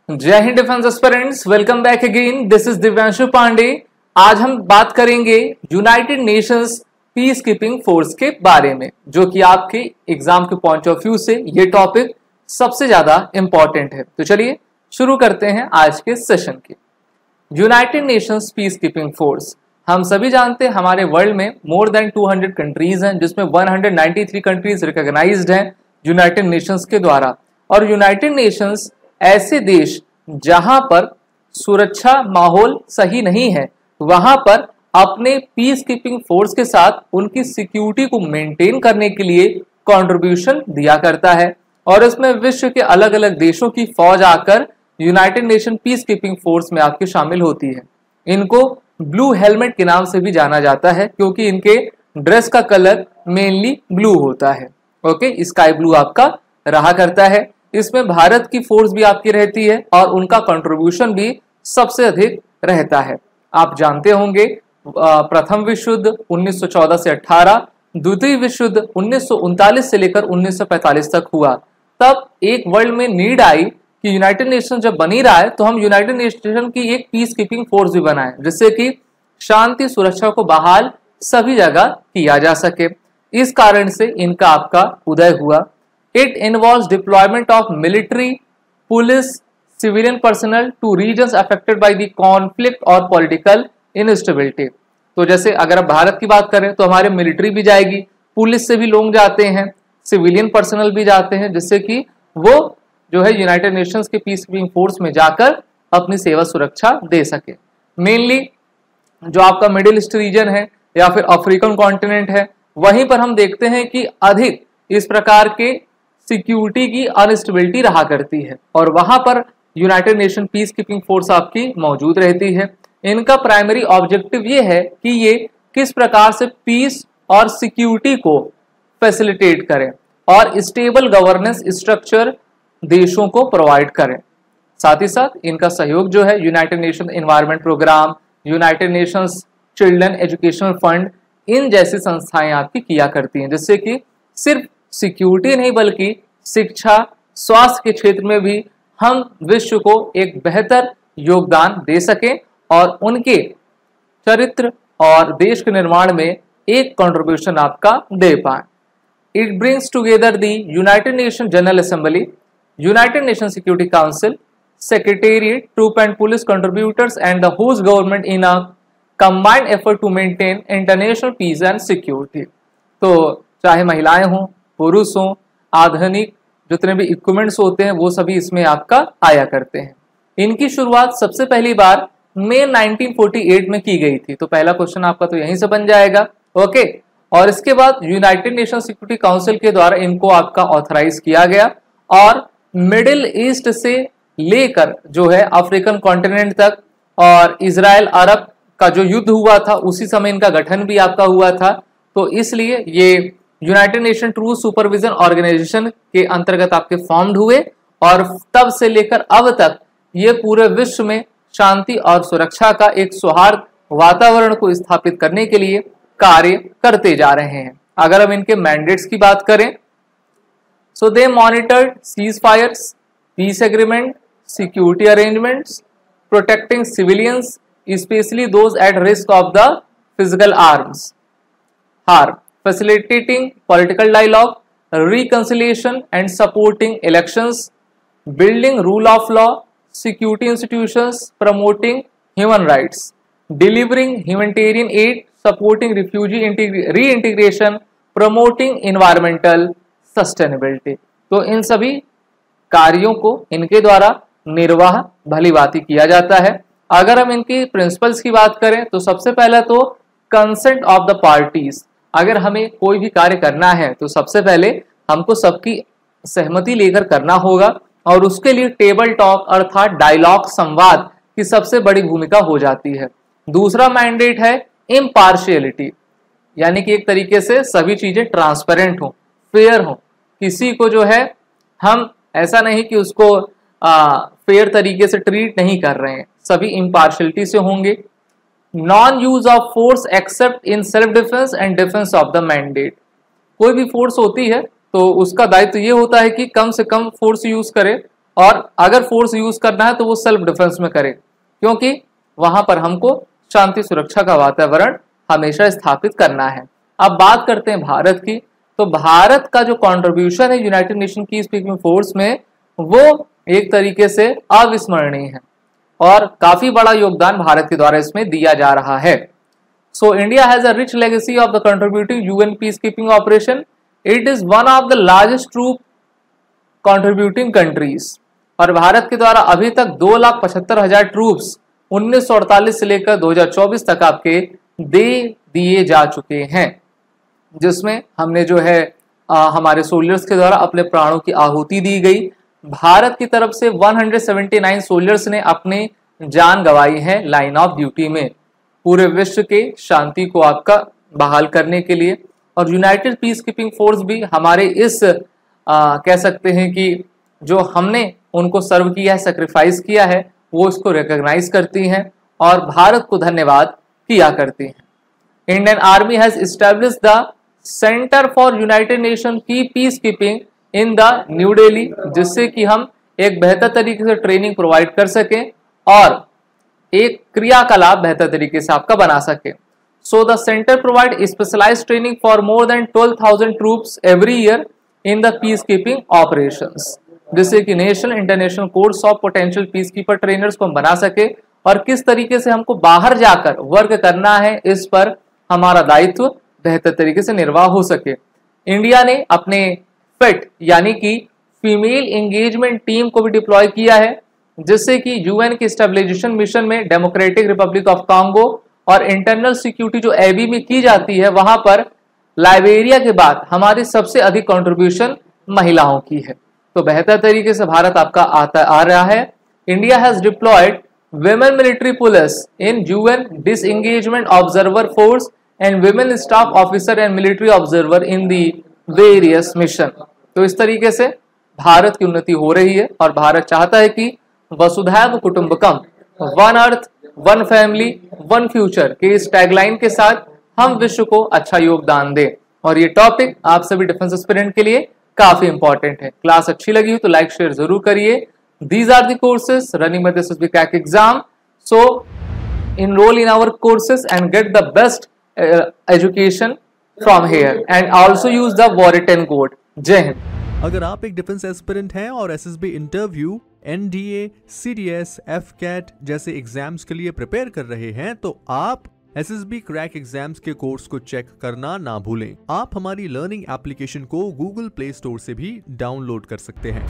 जय हिंद defence aspirants, welcome back again. This is Divyanshu Pandey. आज हम बात करेंगे United Nations peace keeping force के बारे में, जो कि आपके एग्जाम के पॉइंट ऑफ व्यू से ये टॉपिक सबसे ज्यादा इंपॉर्टेंट है। तो चलिए शुरू करते हैं आज के सेशन की। United Nations peace keeping force, हम सभी जानते हैं हमारे वर्ल्ड में मोर देन 200 कंट्रीज हैं, जिसमें 193 कंट्रीज रिकॉग्नाइज्ड हैं यूनाइटेड नेशंस के द्वारा। और यूनाइटेड नेशंस ऐसे देश जहां पर सुरक्षा माहौल सही नहीं है, वहां पर अपने पीस कीपिंग फोर्स के साथ उनकी सिक्योरिटी को मेंटेन करने के लिए कंट्रीब्यूशन दिया करता है। और इसमें विश्व के अलग अलग देशों की फौज आकर United nation piece keeping force में आपके शामिल होती है। इनको ब्लू हेलमेट के नाम से भी जाना जाता है, क्योंकि इनके ड्रेस का कलर मेनली ब्लू होता है। ओके, स्काई ब्लू आपका रहा करता है। इसमें भारत की फोर्स भी आपकी रहती है और उनका कंट्रीब्यूशन भी सबसे अधिक रहता है। आप जानते होंगे प्रथम विश्व युद्ध 1914 से 18, द्वितीय विश्व युद्ध 1939 से लेकर 1945 तक हुआ। तब एक वर्ल्ड में नीड आई कि यूनाइटेड नेशन जब बनी रहा है तो हम यूनाइटेड नेशन की एक पीस कीपिंग फोर्स भी बनाएं, जिससे कि शांति सुरक्षा को बहाल सभी जगह किया जा सके। इस कारण से इनका आपका उदय हुआ। It involves deployment of military, police, civilian personnel to regions affected by the conflict or political instability। तो जैसे अगर आप भारत की बात करें तो हमारे मिलिट्री भी जाएगी, पुलिस से भी लोग जाते हैं, सिविलियन पर्सनल भी जाते हैं, जिससे कि वो जो है यूनाइटेड नेशंस के पीस कीपिंग फोर्स में जाकर अपनी सेवा सुरक्षा दे सके। मेनली जो आपका मिडिल ईस्ट रीजन है या फिर अफ्रीकन कॉन्टिनेंट है, वहीं पर हम देखते हैं कि अधिक इस प्रकार के सिक्योरिटी की अनस्टेबिलिटी रहा करती है, और वहां पर United nation piece keeping force आपकी मौजूद रहती है। इनका प्राइमरी ऑब्जेक्टिव ये है कि ये किस प्रकार से पीस और सिक्योरिटी को फैसिलिटेट करें और स्टेबल गवर्नेंस स्ट्रक्चर देशों को प्रोवाइड करें। साथ ही साथ इनका सहयोग जो है United Nation Environment Programme, United Nations children educational fund, इन जैसी संस्थाएं आपकी किया करती हैं, जिससे कि सिर्फ सिक्योरिटी नहीं बल्कि शिक्षा, स्वास्थ्य के क्षेत्र में भी हम विश्व को एक बेहतर योगदान दे सकें और उनके चरित्र और देश के निर्माण में एक कंट्रीब्यूशन आपका दे पाए। It brings together the United Nation General Assembly, United Nation Security Council, secretariat, troop and police contributors and the host government in a combined effort to maintain international peace and security. तो चाहे महिलाएं हों, पुरुष हों, आधुनिक जितने भी equipments होते हैं वो सभी इसमें आपका आया करते हैं। इनकी शुरुआत सबसे पहली बार मई 1948 में की गई थी। तो पहला क्वेश्चन आपका तो यहीं से बन जाएगा। ओके, और इसके बाद यूनाइटेड नेशन सिक्योरिटी काउंसिल के द्वारा इनको आपका ऑथराइज किया गया, और मिडिल ईस्ट से लेकर जो है अफ्रीकन कॉन्टिनेंट तक और इजराइल अरब का जो युद्ध हुआ था उसी समय इनका गठन भी आपका हुआ था। तो इसलिए ये United Nation truce supervision organisation के अंतर्गत आपके फॉर्म्ड हुए, और तब से लेकर अब तक ये पूरे विश्व में शांति और सुरक्षा का एक सौहार्द वातावरण को स्थापित करने के लिए कार्य करते जा रहे हैं। अगर हम इनके मैंडेट्स की बात करें, so they monitored cease fires, peace agreement, security arrangements, protecting civilians, specially those at risk of the physical harm, facilitating political dialogue, reconciliation and supporting elections, building rule of law, security institutions, promoting human rights, delivering humanitarian aid, supporting refugee reintegration, promoting environmental sustainability। तो इन सभी कार्यों को इनके द्वारा निर्वाह भली भांति किया जाता है। अगर हम इनकी प्रिंसिपल्स की बात करें तो सबसे पहला तो कंसेंट ऑफ द पार्टीज। अगर हमें कोई भी कार्य करना है तो सबसे पहले हमको सबकी सहमति लेकर करना होगा, और उसके लिए टेबल टॉक अर्थात डायलॉग, संवाद की सबसे बड़ी भूमिका हो जाती है। दूसरा मैंडेट है इम्पार्शियलिटी, यानी कि एक तरीके से सभी चीजें ट्रांसपेरेंट हो, फेयर हो। किसी को जो है हम ऐसा नहीं कि उसको फेयर तरीके से ट्रीट नहीं कर रहे हैं, सभी इम्पार्शियलिटी से होंगे। Non use of force accept in self defence and defence of the mandate. कोई भी फोर्स होती है तो उसका दायित्व ये होता है कि कम से कम फोर्स यूज करे और अगर फोर्स यूज करना है तो वो सेल्फ डिफेंस में करे, क्योंकि वहां पर हमको शांति सुरक्षा का वातावरण हमेशा स्थापित करना है। अब बात करते हैं भारत की, तो भारत का जो कंट्रीब्यूशन है United nation piece keeping force में वो एक तरीके से अविस्मरणीय है और काफी बड़ा योगदान भारत के द्वारा इसमें दिया जा रहा है। So India has a rich legacy of the contributing UN peace keeping operation. It is one of the largest troop contributing countries, और भारत के द्वारा अभी तक 2,75,000 ट्रूप्स 1948 से लेकर 2024 तक आपके दे दिए जा चुके हैं, जिसमें हमने जो है हमारे सोल्जर्स के द्वारा अपने प्राणों की आहुति दी गई। भारत की तरफ से 179 सोल्जर्स ने अपने जान गंवाई है लाइन ऑफ ड्यूटी में, पूरे विश्व के शांति को आपका बहाल करने के लिए। और यूनाइटेड पीस कीपिंग फोर्स भी हमारे इस कह सकते हैं कि जो हमने उनको सर्व किया है, सेक्रीफाइस किया है, वो इसको रिकॉग्नाइज करती हैं और भारत को धन्यवाद किया करती हैं। Indian Army has established the centre for United Nation की peace keeping in the New Delhi, जिससे कि हम एक बेहतर तरीके से ट्रेनिंग प्रोवाइड कर सकें और एक क्रियाकलाप बेहतर तरीके से आपका बना सके। So the centre provide specialised training for more than 12,000 troops every year in the peace keeping operations, जिससे कि national international course of potential peace keeper trainers को हम बना सके और किस तरीके से हमको बाहर जाकर वर्क करना है, इस पर हमारा दायित्व बेहतर तरीके से निर्वाह हो सके। इंडिया ने अपने फिट यानी कि फीमेल एंगेजमेंट टीम को भी डिप्लॉय किया है, जिससे कि यूएन के स्टेबलाइजेशन मिशन में डेमोक्रेटिक रिपब्लिक ऑफ कांगो और इंटरनल सिक्योरिटी जो एबी में की जाती है, वहां पर लाइबेरिया के बाद हमारी सबसे अधिक कंट्रीब्यूशन महिलाओं की है। तो बेहतर तरीके से भारत आपका आ रहा है। India has deployed women military police in UN disengagement observer force and women staff officer and military observer in the various mission। तो इस तरीके से भारत की उन्नति हो रही है और भारत चाहता है कि वसुधैव कुटुंबकम, one earth one family one future के इस टैगलाइन के साथ हम विश्व को अच्छा योगदान दें। और ये टॉपिक आप सभी डिफेंस एस्पिरेंट के लिए काफी इंपॉर्टेंट है। क्लास अच्छी लगी हो तो लाइक शेयर जरूर करिए। These are the courses running by the SSB crack exam. So enroll in our courses and get the best education from here and also use the Warrior code. जय हिंद। अगर आप एक डिफेंस एस्पिरेंट हैं और SSB interview, NDA, CDS, AFCAT जैसे exams के लिए prepare कर रहे हैं तो आप एसएसबी क्रैक एग्जाम्स के कोर्स को चेक करना ना भूलें। आप हमारी लर्निंग एप्लीकेशन को गूगल प्ले स्टोर से भी डाउनलोड कर सकते हैं।